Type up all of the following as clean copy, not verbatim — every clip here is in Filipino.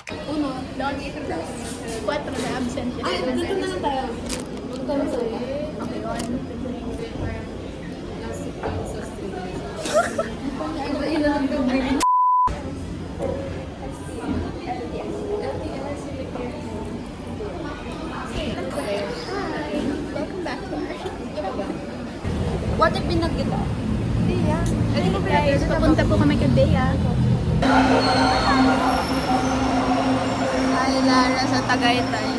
Uno, dos, tres, cuatro na absent. Ay, dito na lang tayo. Magkano sa iyo? Okay, one. Iba lang daw. Welcome back to our What if binag kita? Bea. Guys, papunta po kami kay Bea. Ay, Lara sa Tagaytay.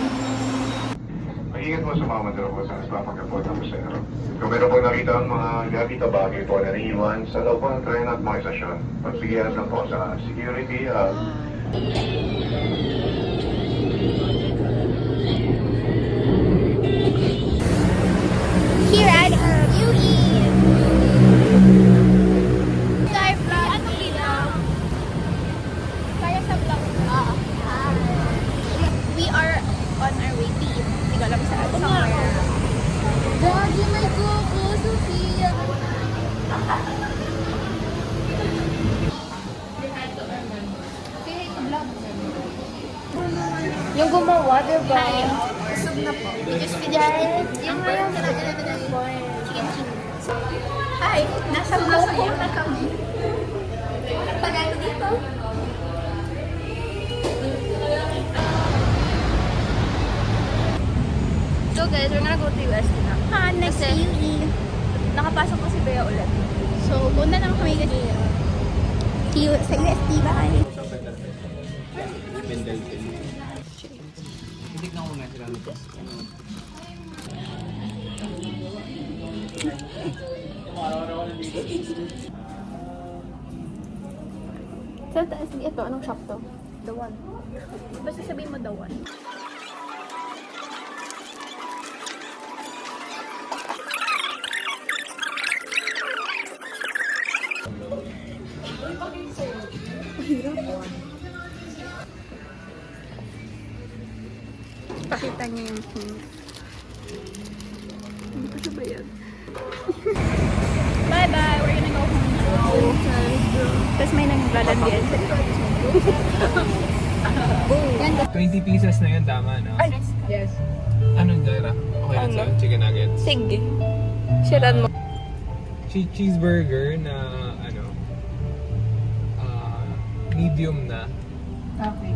Mag-ingat po sa mga maduro po sa napagkapot ng pasero. Kung meron po nakita ang mga gamit o bagay po na naiiwan sa loob po ng tren at mga istasyon, pagsigihan lang po sa security at Here at UE. Sky vlog. Ano dito? Kaya sa vlog. We are on our way to eat. Hindi ko alam saan. Somewhere. Daddy, may kuko, Sophia. Yung gumawa, diba? Hi. Busog na po. We just finished. Yung mayroon na chicken chings. Hi. Nasa Moco na kami. Tagal dito. So guys, we're gonna go to UST na. Ha, next Kasi- UE. Nakapasok ko si Bea ulit. So, punta na kami kasi. See you sa UST. Bye. Tignan ko na sila. Saan taas ito? Anong shop to? The one. Basta sabihin mo the one. Pakita niyo yung pink. Ano sa ba yan? Bye-bye! We're gonna go home now. Tapos may naglalandian sa likod. Yan. 20 pieces na yun, tama, no? Ay! Yes. Anong Jaira? Okay lang sa'yo? Chicken nuggets? Sige. Sharean mo. Cheeseburger na, medium na. Okay.